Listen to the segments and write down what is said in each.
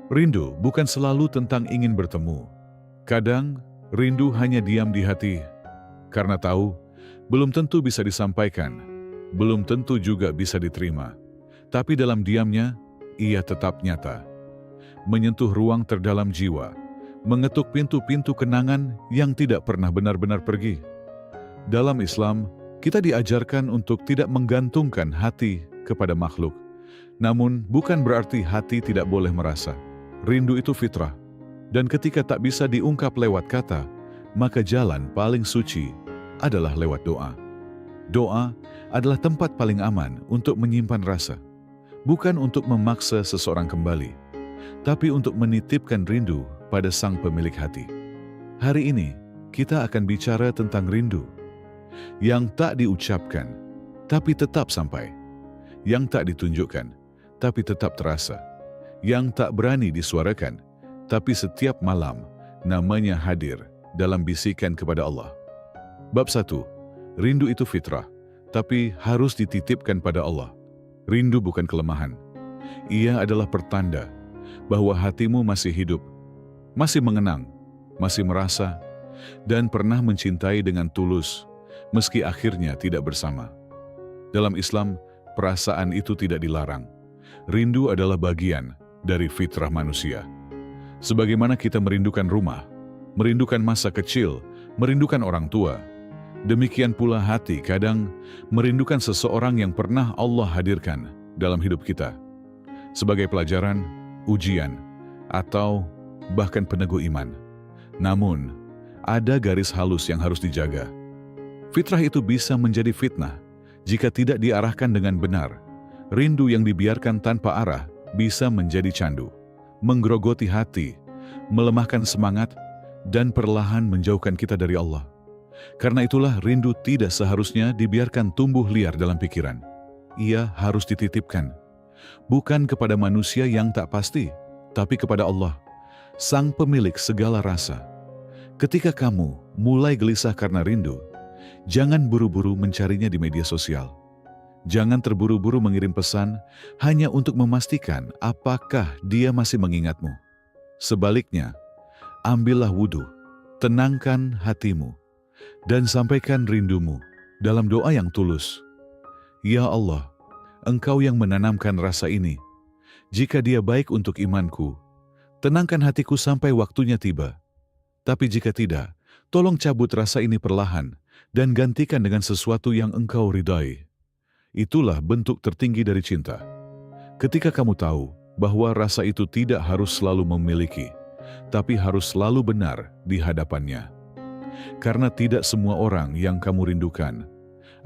Rindu bukan selalu tentang ingin bertemu. Kadang, rindu hanya diam di hati, karena tahu belum tentu bisa disampaikan, belum tentu juga bisa diterima. Tapi dalam diamnya, ia tetap nyata. Menyentuh ruang terdalam jiwa, mengetuk pintu-pintu kenangan yang tidak pernah benar-benar pergi. Dalam Islam, kita diajarkan untuk tidak menggantungkan hati kepada makhluk. Namun, bukan berarti hati tidak boleh merasa. Rindu itu fitrah, dan ketika tak bisa diungkap lewat kata, maka jalan paling suci adalah lewat doa. Doa adalah tempat paling aman untuk menyimpan rasa, bukan untuk memaksa seseorang kembali, tapi untuk menitipkan rindu pada sang pemilik hati. Hari ini, kita akan bicara tentang rindu yang tak diucapkan, tapi tetap sampai, yang tak ditunjukkan, tapi tetap terasa, yang tak berani disuarakan, tapi setiap malam namanya hadir dalam bisikan kepada Allah. Bab 1. Rindu itu fitrah, tapi harus dititipkan pada Allah. Rindu bukan kelemahan. Ia adalah pertanda bahwa hatimu masih hidup, masih mengenang, masih merasa, dan pernah mencintai dengan tulus, meski akhirnya tidak bersama. Dalam Islam, perasaan itu tidak dilarang. Rindu adalah bagian dari fitrah manusia. Sebagaimana kita merindukan rumah, merindukan masa kecil, merindukan orang tua, demikian pula hati kadang merindukan seseorang yang pernah Allah hadirkan dalam hidup kita, sebagai pelajaran, ujian, atau bahkan peneguh iman. Namun, ada garis halus yang harus dijaga. Fitrah itu bisa menjadi fitnah jika tidak diarahkan dengan benar. Rindu yang dibiarkan tanpa arah bisa menjadi candu, menggerogoti hati, melemahkan semangat, dan perlahan menjauhkan kita dari Allah. Karena itulah rindu tidak seharusnya dibiarkan tumbuh liar dalam pikiran. Ia harus dititipkan, bukan kepada manusia yang tak pasti, tapi kepada Allah, Sang Pemilik segala rasa. Ketika kamu mulai gelisah karena rindu, jangan buru-buru mencarinya di media sosial. Jangan terburu-buru mengirim pesan hanya untuk memastikan apakah dia masih mengingatmu. Sebaliknya, ambillah wudhu, tenangkan hatimu, dan sampaikan rindumu dalam doa yang tulus. Ya Allah, Engkau yang menanamkan rasa ini. Jika dia baik untuk imanku, tenangkan hatiku sampai waktunya tiba. Tapi jika tidak, tolong cabut rasa ini perlahan dan gantikan dengan sesuatu yang Engkau ridai. Itulah bentuk tertinggi dari cinta. Ketika kamu tahu bahwa rasa itu tidak harus selalu memiliki, tapi harus selalu benar di hadapannya. Karena tidak semua orang yang kamu rindukan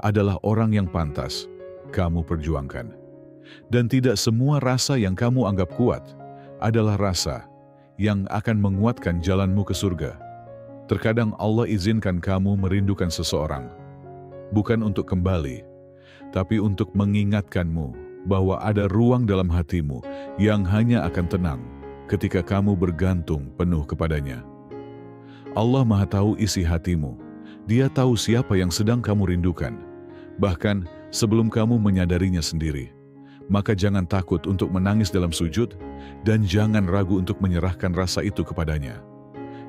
adalah orang yang pantas kamu perjuangkan. Dan tidak semua rasa yang kamu anggap kuat adalah rasa yang akan menguatkan jalanmu ke surga. Terkadang Allah izinkan kamu merindukan seseorang, bukan untuk kembali, tapi untuk mengingatkanmu bahwa ada ruang dalam hatimu yang hanya akan tenang ketika kamu bergantung penuh kepadanya. Allah Maha Tahu isi hatimu. Dia tahu siapa yang sedang kamu rindukan, bahkan sebelum kamu menyadarinya sendiri. Maka jangan takut untuk menangis dalam sujud, dan jangan ragu untuk menyerahkan rasa itu kepadanya.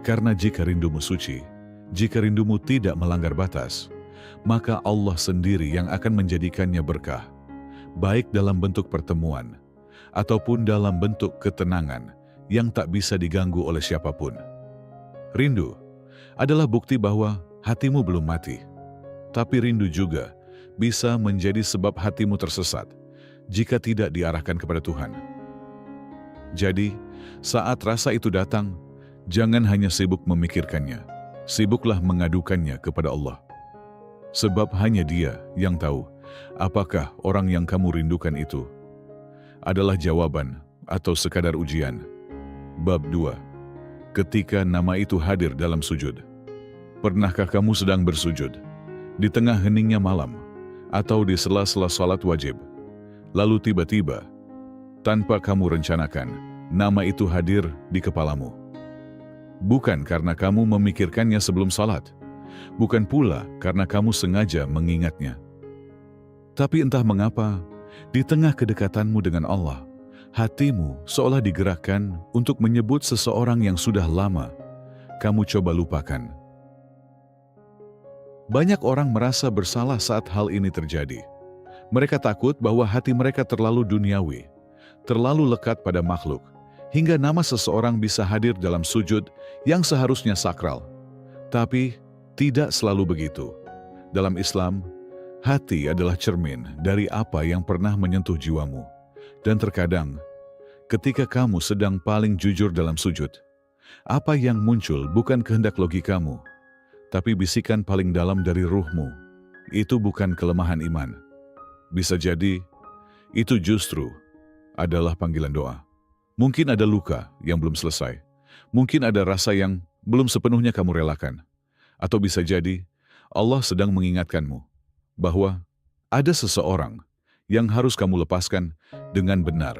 Karena jika rindumu suci, jika rindumu tidak melanggar batas, maka Allah sendiri yang akan menjadikannya berkah, baik dalam bentuk pertemuan, ataupun dalam bentuk ketenangan yang tak bisa diganggu oleh siapapun. Rindu adalah bukti bahwa hatimu belum mati, tapi rindu juga bisa menjadi sebab hatimu tersesat jika tidak diarahkan kepada Tuhan. Jadi, saat rasa itu datang, jangan hanya sibuk memikirkannya, sibuklah mengadukannya kepada Allah. Sebab hanya Dia yang tahu apakah orang yang kamu rindukan itu adalah jawaban atau sekadar ujian. Bab 2. Ketika nama itu hadir dalam sujud. Pernahkah kamu sedang bersujud di tengah heningnya malam atau di sela-sela salat wajib, lalu tiba-tiba, tanpa kamu rencanakan, nama itu hadir di kepalamu? Bukan karena kamu memikirkannya sebelum salat, bukan pula karena kamu sengaja mengingatnya. Tapi entah mengapa, di tengah kedekatanmu dengan Allah, Hatimu seolah digerakkan untuk menyebut seseorang yang sudah lama kamu coba lupakan. Banyak orang merasa bersalah saat hal ini terjadi. Mereka takut bahwa hati mereka terlalu duniawi, terlalu lekat pada makhluk, hingga nama seseorang bisa hadir dalam sujud yang seharusnya sakral. Tapi tidak selalu begitu. Dalam Islam, hati adalah cermin dari apa yang pernah menyentuh jiwamu. Dan terkadang, ketika kamu sedang paling jujur dalam sujud, apa yang muncul bukan kehendak logikamu, tapi bisikan paling dalam dari ruhmu. Itu bukan kelemahan iman. Bisa jadi, itu justru adalah panggilan doa. Mungkin ada luka yang belum selesai. Mungkin ada rasa yang belum sepenuhnya kamu relakan. Atau bisa jadi, Allah sedang mengingatkanmu bahwa ada seseorang yang harus kamu lepaskan dengan benar.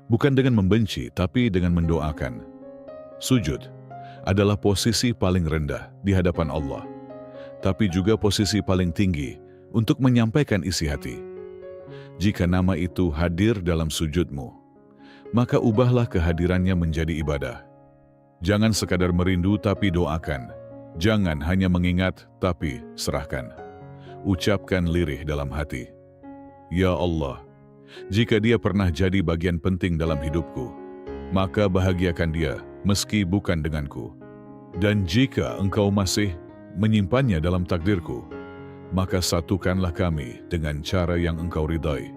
Bukan dengan membenci, tapi dengan mendoakan. Sujud adalah posisi paling rendah di hadapan Allah, tapi juga posisi paling tinggi untuk menyampaikan isi hati. Jika nama itu hadir dalam sujudmu, maka ubahlah kehadirannya menjadi ibadah. Jangan sekadar merindu tapi doakan. Jangan hanya mengingat tapi serahkan. Ucapkan lirih dalam hati, "Ya Allah, jika dia pernah jadi bagian penting dalam hidupku, maka bahagiakan dia meski bukan denganku. Dan jika engkau masih menyimpannya dalam takdirku, maka satukanlah kami dengan cara yang engkau ridai."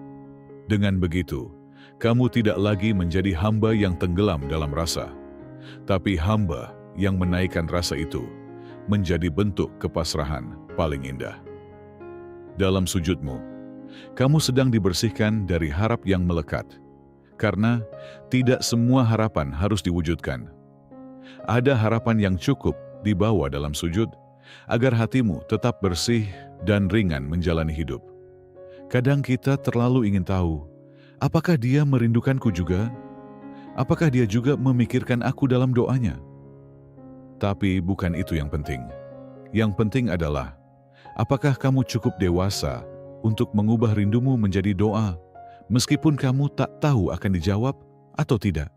Dengan begitu, kamu tidak lagi menjadi hamba yang tenggelam dalam rasa, tapi hamba yang menaikkan rasa itu menjadi bentuk kepasrahan paling indah. Dalam sujudmu, kamu sedang dibersihkan dari harap yang melekat, karena tidak semua harapan harus diwujudkan. Ada harapan yang cukup dibawa dalam sujud, agar hatimu tetap bersih dan ringan menjalani hidup. Kadang kita terlalu ingin tahu, apakah dia merindukanku juga? Apakah dia juga memikirkan aku dalam doanya? Tapi bukan itu yang penting. Yang penting adalah, apakah kamu cukup dewasa untuk mengubah rindumu menjadi doa, meskipun kamu tak tahu akan dijawab atau tidak?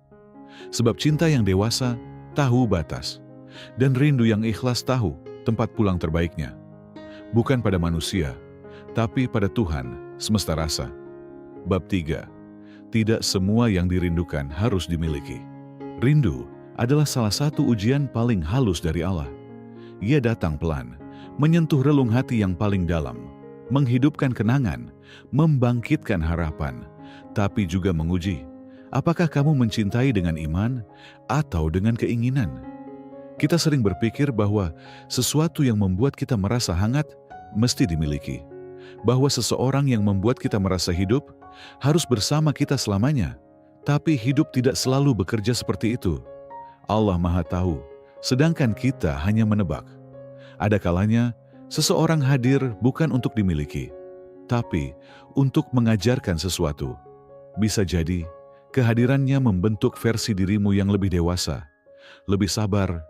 Sebab cinta yang dewasa tahu batas, dan rindu yang ikhlas tahu tempat pulang terbaiknya. Bukan pada manusia, tapi pada Tuhan semesta rasa. Bab 3. Tidak semua yang dirindukan harus dimiliki. Rindu adalah salah satu ujian paling halus dari Allah. Ia datang pelan, menyentuh relung hati yang paling dalam, menghidupkan kenangan, membangkitkan harapan, tapi juga menguji, apakah kamu mencintai dengan iman atau dengan keinginan? Kita sering berpikir bahwa sesuatu yang membuat kita merasa hangat mesti dimiliki, bahwa seseorang yang membuat kita merasa hidup harus bersama kita selamanya, tapi hidup tidak selalu bekerja seperti itu. Allah Maha Tahu, sedangkan kita hanya menebak. Ada kalanya seseorang hadir bukan untuk dimiliki, tapi untuk mengajarkan sesuatu. Bisa jadi kehadirannya membentuk versi dirimu yang lebih dewasa, lebih sabar,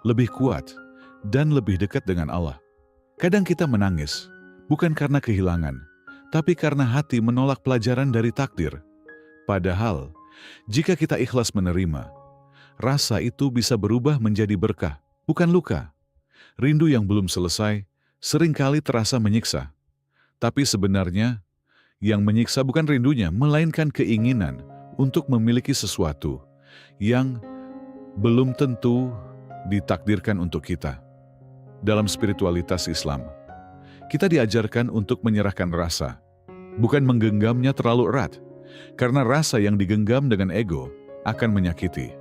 lebih kuat, dan lebih dekat dengan Allah. Kadang kita menangis, bukan karena kehilangan, tapi karena hati menolak pelajaran dari takdir. Padahal, jika kita ikhlas menerima, rasa itu bisa berubah menjadi berkah, bukan luka. Rindu yang belum selesai seringkali terasa menyiksa. Tapi sebenarnya, yang menyiksa bukan rindunya, melainkan keinginan untuk memiliki sesuatu yang belum tentu ditakdirkan untuk kita. Dalam spiritualitas Islam, kita diajarkan untuk menyerahkan rasa, bukan menggenggamnya terlalu erat, karena rasa yang digenggam dengan ego akan menyakiti.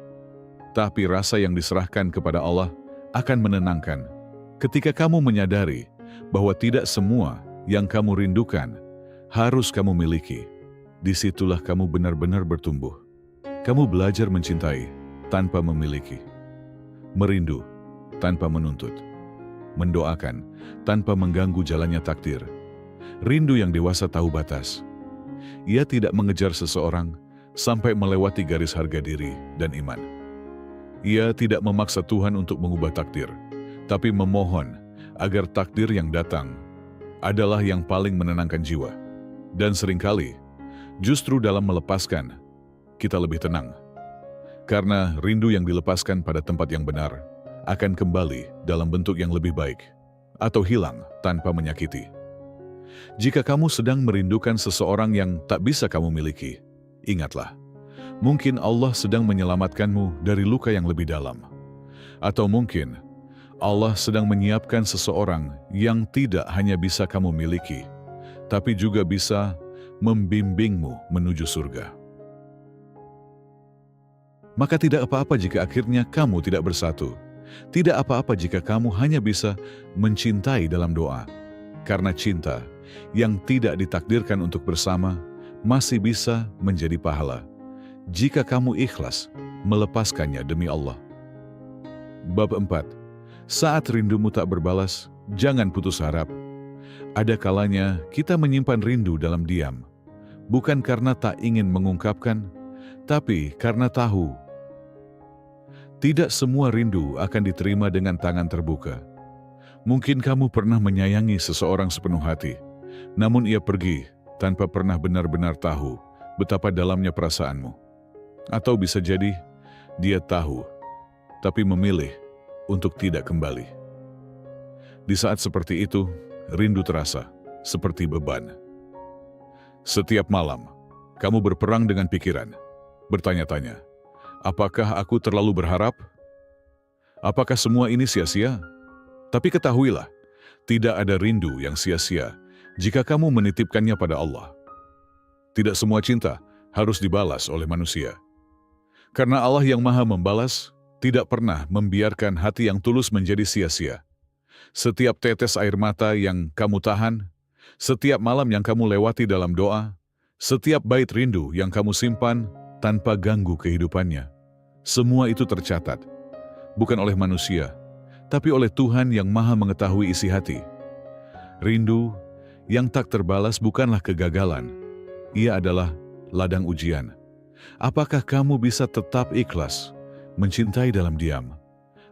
Tapi rasa yang diserahkan kepada Allah akan menenangkan. Ketika kamu menyadari bahwa tidak semua yang kamu rindukan harus kamu miliki, disitulah kamu benar-benar bertumbuh. Kamu belajar mencintai tanpa memiliki, merindu tanpa menuntut, mendoakan tanpa mengganggu jalannya takdir. Rindu yang dewasa tahu batas. Ia tidak mengejar seseorang sampai melewati garis harga diri dan iman. Ia tidak memaksa Tuhan untuk mengubah takdir, tapi memohon agar takdir yang datang adalah yang paling menenangkan jiwa. Dan seringkali, justru dalam melepaskan, kita lebih tenang. Karena rindu yang dilepaskan pada tempat yang benar akan kembali dalam bentuk yang lebih baik atau hilang tanpa menyakiti. Jika kamu sedang merindukan seseorang yang tak bisa kamu miliki, ingatlah, mungkin Allah sedang menyelamatkanmu dari luka yang lebih dalam. Atau mungkin Allah sedang menyiapkan seseorang yang tidak hanya bisa kamu miliki, tapi juga bisa membimbingmu menuju surga. Maka tidak apa-apa jika akhirnya kamu tidak bersatu. Tidak apa-apa jika kamu hanya bisa mencintai dalam doa. Karena cinta yang tidak ditakdirkan untuk bersama masih bisa menjadi pahala jika kamu ikhlas melepaskannya demi Allah. Bab 4. Saat rindumu tak berbalas, jangan putus harap. Ada kalanya kita menyimpan rindu dalam diam, bukan karena tak ingin mengungkapkan, tapi karena tahu tidak semua rindu akan diterima dengan tangan terbuka. Mungkin kamu pernah menyayangi seseorang sepenuh hati, namun ia pergi tanpa pernah benar-benar tahu betapa dalamnya perasaanmu. Atau bisa jadi dia tahu, tapi memilih untuk tidak kembali. Di saat seperti itu, rindu terasa seperti beban. Setiap malam, kamu berperang dengan pikiran, bertanya-tanya, apakah aku terlalu berharap? Apakah semua ini sia-sia? Tapi ketahuilah, tidak ada rindu yang sia-sia jika kamu menitipkannya pada Allah. Tidak semua cinta harus dibalas oleh manusia. Karena Allah yang Maha Membalas tidak pernah membiarkan hati yang tulus menjadi sia-sia. Setiap tetes air mata yang kamu tahan, setiap malam yang kamu lewati dalam doa, setiap bait rindu yang kamu simpan tanpa ganggu kehidupannya, semua itu tercatat, bukan oleh manusia, tapi oleh Tuhan yang Maha mengetahui isi hati. Rindu yang tak terbalas bukanlah kegagalan, ia adalah ladang ujian. Apakah kamu bisa tetap ikhlas mencintai dalam diam?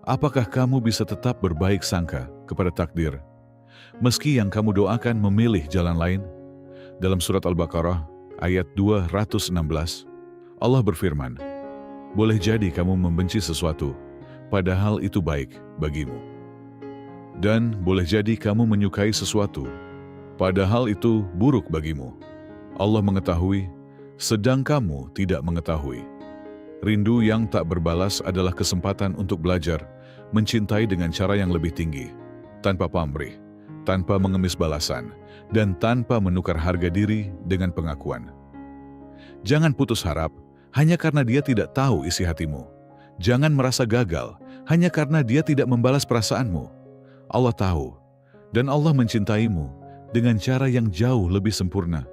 Apakah kamu bisa tetap berbaik sangka kepada takdir, meski yang kamu doakan memilih jalan lain? Dalam surat Al-Baqarah ayat 216, Allah berfirman, boleh jadi kamu membenci sesuatu, padahal itu baik bagimu. Dan boleh jadi kamu menyukai sesuatu, padahal itu buruk bagimu. Allah mengetahui, sedang kamu tidak mengetahui. Rindu yang tak berbalas adalah kesempatan untuk belajar mencintai dengan cara yang lebih tinggi, tanpa pamrih, tanpa mengemis balasan, dan tanpa menukar harga diri dengan pengakuan. Jangan putus harap hanya karena dia tidak tahu isi hatimu. Jangan merasa gagal hanya karena dia tidak membalas perasaanmu. Allah tahu, dan Allah mencintaimu dengan cara yang jauh lebih sempurna.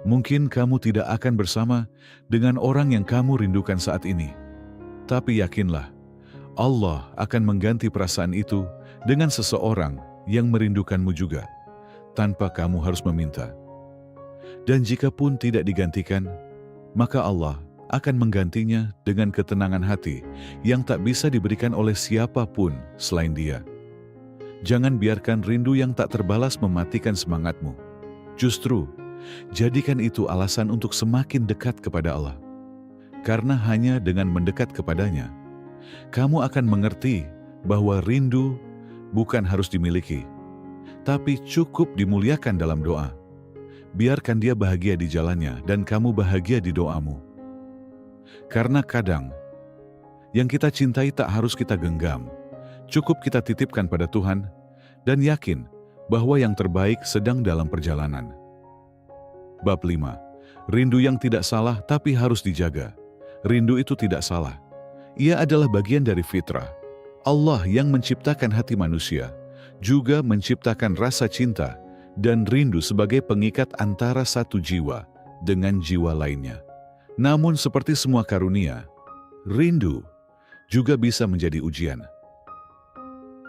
Mungkin kamu tidak akan bersama dengan orang yang kamu rindukan saat ini. Tapi yakinlah, Allah akan mengganti perasaan itu dengan seseorang yang merindukanmu juga, tanpa kamu harus meminta. Dan jika pun tidak digantikan, maka Allah akan menggantinya dengan ketenangan hati yang tak bisa diberikan oleh siapapun selain Dia. Jangan biarkan rindu yang tak terbalas mematikan semangatmu. Justru, jadikan itu alasan untuk semakin dekat kepada Allah. Karena hanya dengan mendekat kepadanya, kamu akan mengerti bahwa rindu bukan harus dimiliki, tapi cukup dimuliakan dalam doa. Biarkan dia bahagia di jalannya dan kamu bahagia di doamu. Karena kadang, yang kita cintai tak harus kita genggam. Cukup kita titipkan pada Tuhan dan yakin bahwa yang terbaik sedang dalam perjalanan. Bab 5. Rindu yang tidak salah tapi harus dijaga. Rindu itu tidak salah. Ia adalah bagian dari fitrah. Allah yang menciptakan hati manusia, juga menciptakan rasa cinta dan rindu sebagai pengikat antara satu jiwa dengan jiwa lainnya. Namun seperti semua karunia, rindu juga bisa menjadi ujian.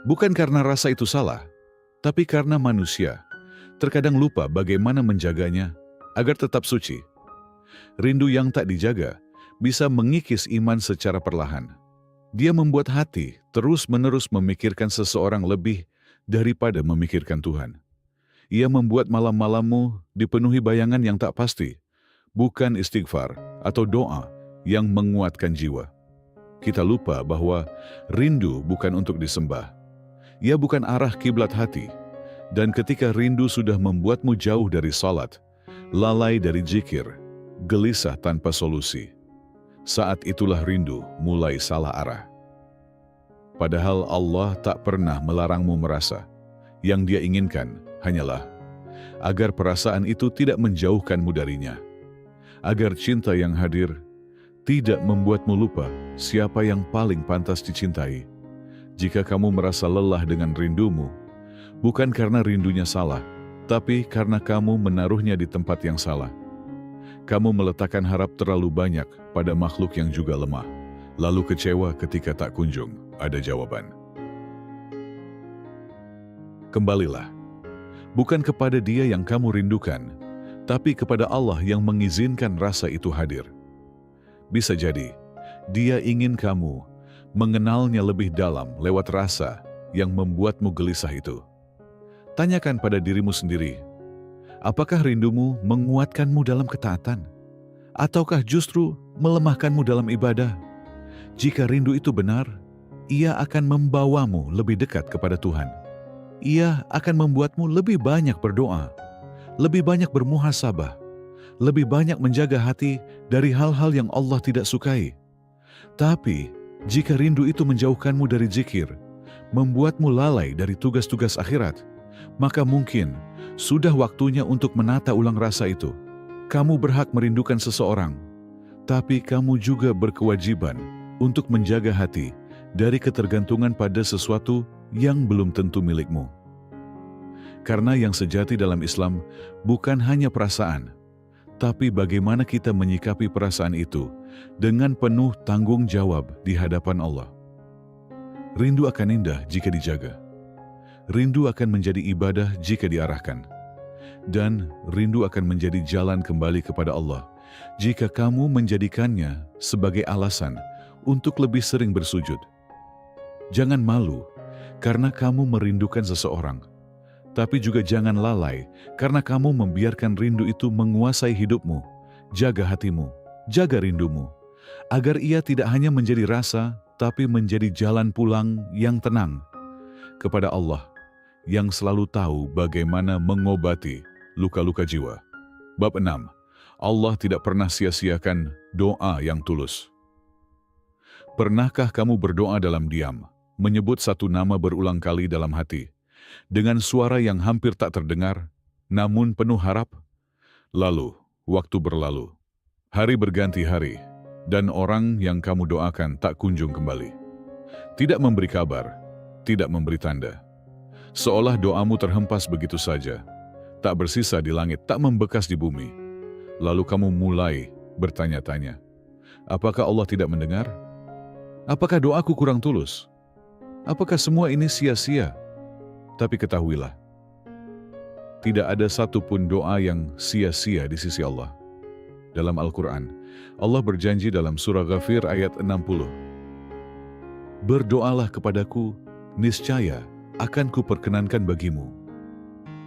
Bukan karena rasa itu salah, tapi karena manusia terkadang lupa bagaimana menjaganya agar tetap suci. Rindu yang tak dijaga bisa mengikis iman secara perlahan. Dia membuat hati terus-menerus memikirkan seseorang lebih daripada memikirkan Tuhan. Ia membuat malam-malammu dipenuhi bayangan yang tak pasti, bukan istighfar atau doa yang menguatkan jiwa. Kita lupa bahwa rindu bukan untuk disembah. Ia bukan arah kiblat hati. Dan ketika rindu sudah membuatmu jauh dari salat, lalai dari zikir, gelisah tanpa solusi, saat itulah rindu mulai salah arah. Padahal Allah tak pernah melarangmu merasa. Yang Dia inginkan hanyalah agar perasaan itu tidak menjauhkanmu darinya. Agar cinta yang hadir tidak membuatmu lupa siapa yang paling pantas dicintai. Jika kamu merasa lelah dengan rindumu, bukan karena rindunya salah, tapi karena kamu menaruhnya di tempat yang salah. Kamu meletakkan harap terlalu banyak pada makhluk yang juga lemah, lalu kecewa ketika tak kunjung ada jawaban. Kembalilah, bukan kepada Dia yang kamu rindukan, tapi kepada Allah yang mengizinkan rasa itu hadir. Bisa jadi, Dia ingin kamu mengenalnya lebih dalam lewat rasa yang membuatmu gelisah itu. Tanyakan pada dirimu sendiri, apakah rindumu menguatkanmu dalam ketaatan? Ataukah justru melemahkanmu dalam ibadah? Jika rindu itu benar, ia akan membawamu lebih dekat kepada Tuhan. Ia akan membuatmu lebih banyak berdoa, lebih banyak bermuhasabah, lebih banyak menjaga hati dari hal-hal yang Allah tidak sukai. Tapi, jika rindu itu menjauhkanmu dari zikir, membuatmu lalai dari tugas-tugas akhirat, maka mungkin sudah waktunya untuk menata ulang rasa itu. Kamu berhak merindukan seseorang, tapi kamu juga berkewajiban untuk menjaga hati dari ketergantungan pada sesuatu yang belum tentu milikmu. Karena yang sejati dalam Islam bukan hanya perasaan, tapi bagaimana kita menyikapi perasaan itu dengan penuh tanggung jawab di hadapan Allah. Rindu akan indah jika dijaga. Rindu akan menjadi ibadah jika diarahkan. Dan rindu akan menjadi jalan kembali kepada Allah jika kamu menjadikannya sebagai alasan untuk lebih sering bersujud. Jangan malu karena kamu merindukan seseorang, tapi juga jangan lalai karena kamu membiarkan rindu itu menguasai hidupmu. Jaga hatimu, jaga rindumu, agar ia tidak hanya menjadi rasa, tapi menjadi jalan pulang yang tenang kepada Allah, yang selalu tahu bagaimana mengobati luka-luka jiwa. Bab 6. Allah tidak pernah sia-siakan doa yang tulus. Pernahkah kamu berdoa dalam diam, menyebut satu nama berulang kali dalam hati, dengan suara yang hampir tak terdengar, namun penuh harap? Lalu, waktu berlalu, hari berganti hari, dan orang yang kamu doakan tak kunjung kembali. Tidak memberi kabar, tidak memberi tanda. Seolah doamu terhempas begitu saja, tak bersisa di langit, tak membekas di bumi. Lalu kamu mulai bertanya-tanya, apakah Allah tidak mendengar? Apakah doaku kurang tulus? Apakah semua ini sia-sia? Tapi ketahuilah, tidak ada satupun doa yang sia-sia di sisi Allah. Dalam Al-Quran, Allah berjanji dalam surah Ghafir ayat 60, berdoalah kepadaku, niscaya akan kuperkenankan bagimu.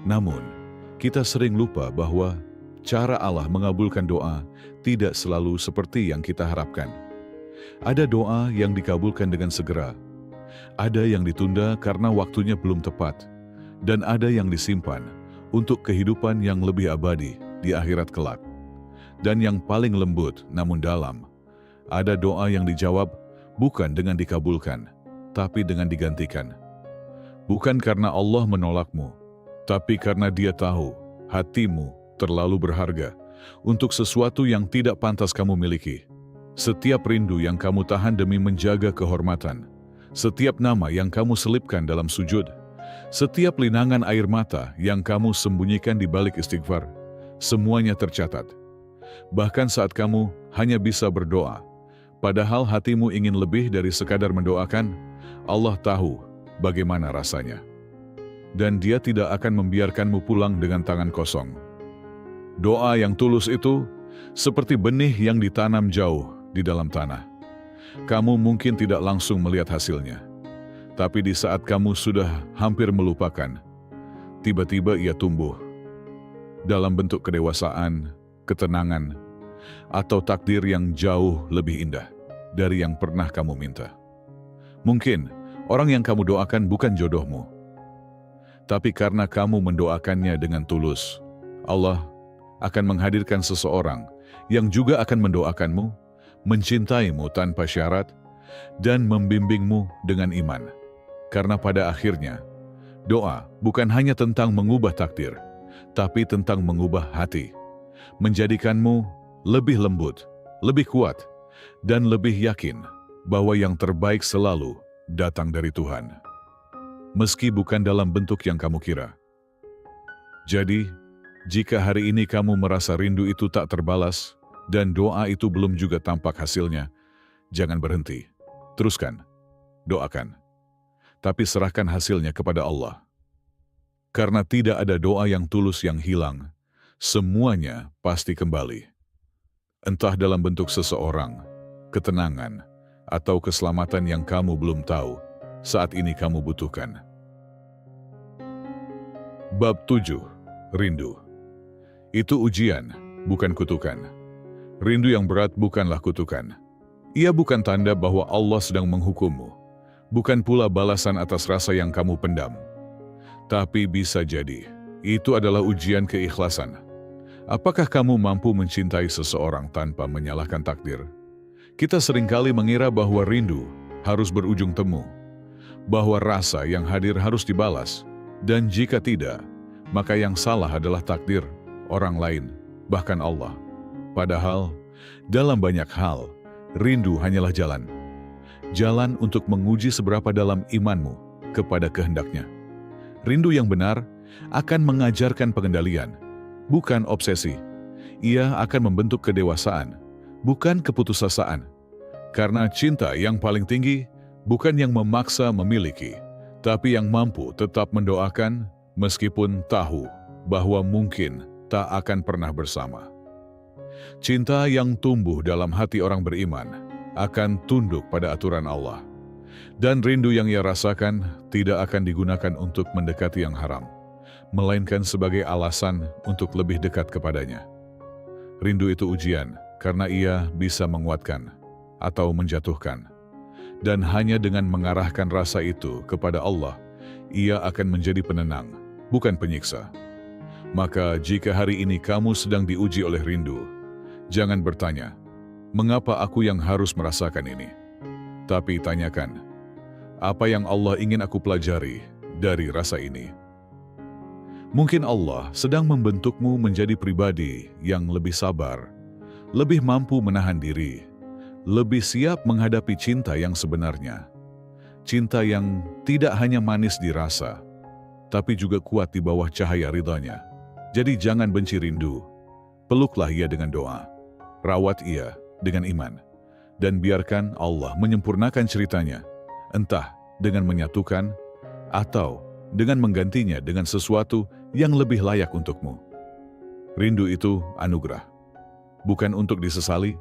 Namun, kita sering lupa bahwa cara Allah mengabulkan doa tidak selalu seperti yang kita harapkan. Ada doa yang dikabulkan dengan segera, ada yang ditunda karena waktunya belum tepat, dan ada yang disimpan untuk kehidupan yang lebih abadi di akhirat kelak. Dan yang paling lembut namun dalam, ada doa yang dijawab bukan dengan dikabulkan, tapi dengan digantikan. Bukan karena Allah menolakmu, tapi karena Dia tahu hatimu terlalu berharga untuk sesuatu yang tidak pantas kamu miliki. Setiap rindu yang kamu tahan demi menjaga kehormatan, setiap nama yang kamu selipkan dalam sujud, setiap linangan air mata yang kamu sembunyikan di balik istighfar, semuanya tercatat. Bahkan saat kamu hanya bisa berdoa, padahal hatimu ingin lebih dari sekadar mendoakan, Allah tahu bagaimana rasanya. Dan Dia tidak akan membiarkanmu pulang dengan tangan kosong. Doa yang tulus itu seperti benih yang ditanam jauh di dalam tanah. Kamu mungkin tidak langsung melihat hasilnya, tapi di saat kamu sudah hampir melupakan, tiba-tiba ia tumbuh dalam bentuk kedewasaan, ketenangan, atau takdir yang jauh lebih indah dari yang pernah kamu minta. Mungkin orang yang kamu doakan bukan jodohmu, tapi karena kamu mendoakannya dengan tulus, Allah akan menghadirkan seseorang yang juga akan mendoakanmu, mencintaimu tanpa syarat, dan membimbingmu dengan iman. Karena pada akhirnya, doa bukan hanya tentang mengubah takdir, tapi tentang mengubah hati, menjadikanmu lebih lembut, lebih kuat, dan lebih yakin bahwa yang terbaik selalu datang dari Tuhan, meski bukan dalam bentuk yang kamu kira. Jadi, jika hari ini kamu merasa rindu itu tak terbalas, dan doa itu belum juga tampak hasilnya, jangan berhenti. Teruskan, doakan. Tapi serahkan hasilnya kepada Allah. Karena tidak ada doa yang tulus yang hilang, semuanya pasti kembali. Entah dalam bentuk seseorang, ketenangan, atau keselamatan yang kamu belum tahu saat ini kamu butuhkan. Bab 7. Rindu. Itu ujian, bukan kutukan. Rindu yang berat bukanlah kutukan. Ia bukan tanda bahwa Allah sedang menghukummu, bukan pula balasan atas rasa yang kamu pendam. Tapi bisa jadi, itu adalah ujian keikhlasan. Apakah kamu mampu mencintai seseorang tanpa menyalahkan takdir? Kita seringkali mengira bahwa rindu harus berujung temu, bahwa rasa yang hadir harus dibalas, dan jika tidak, maka yang salah adalah takdir, orang lain, bahkan Allah. Padahal, dalam banyak hal, rindu hanyalah jalan. Jalan untuk menguji seberapa dalam imanmu kepada kehendaknya. Rindu yang benar akan mengajarkan pengendalian, bukan obsesi. Ia akan membentuk kedewasaan, bukan keputusasaan. Karena cinta yang paling tinggi bukan yang memaksa memiliki, tapi yang mampu tetap mendoakan meskipun tahu bahwa mungkin tak akan pernah bersama. Cinta yang tumbuh dalam hati orang beriman akan tunduk pada aturan Allah. Dan rindu yang ia rasakan tidak akan digunakan untuk mendekati yang haram, melainkan sebagai alasan untuk lebih dekat kepadanya. Rindu itu ujian karena ia bisa menguatkan atau menjatuhkan. Dan hanya dengan mengarahkan rasa itu kepada Allah, ia akan menjadi penenang, bukan penyiksa. Maka jika hari ini kamu sedang diuji oleh rindu, jangan bertanya, mengapa aku yang harus merasakan ini? Tapi tanyakan, apa yang Allah ingin aku pelajari dari rasa ini? Mungkin Allah sedang membentukmu menjadi pribadi yang lebih sabar, lebih mampu menahan diri, lebih siap menghadapi cinta yang sebenarnya. Cinta yang tidak hanya manis dirasa, tapi juga kuat di bawah cahaya ridhanya. Jadi jangan benci rindu, peluklah ia dengan doa. Rawat ia dengan iman, dan biarkan Allah menyempurnakan ceritanya, entah dengan menyatukan atau dengan menggantinya dengan sesuatu yang lebih layak untukmu. Rindu itu anugerah, bukan untuk disesali,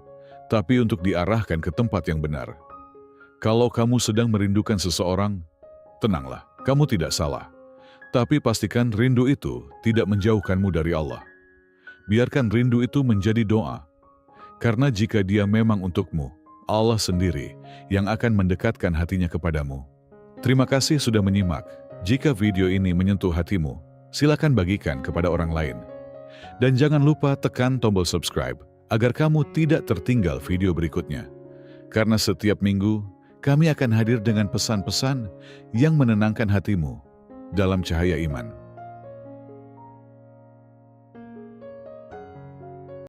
tapi untuk diarahkan ke tempat yang benar. Kalau kamu sedang merindukan seseorang, tenanglah, kamu tidak salah. Tapi pastikan rindu itu tidak menjauhkanmu dari Allah. Biarkan rindu itu menjadi doa. Karena jika dia memang untukmu, Allah sendiri yang akan mendekatkan hatinya kepadamu. Terima kasih sudah menyimak. Jika video ini menyentuh hatimu, silakan bagikan kepada orang lain. Dan jangan lupa tekan tombol subscribe agar kamu tidak tertinggal video berikutnya. Karena setiap minggu, kami akan hadir dengan pesan-pesan yang menenangkan hatimu dalam cahaya iman.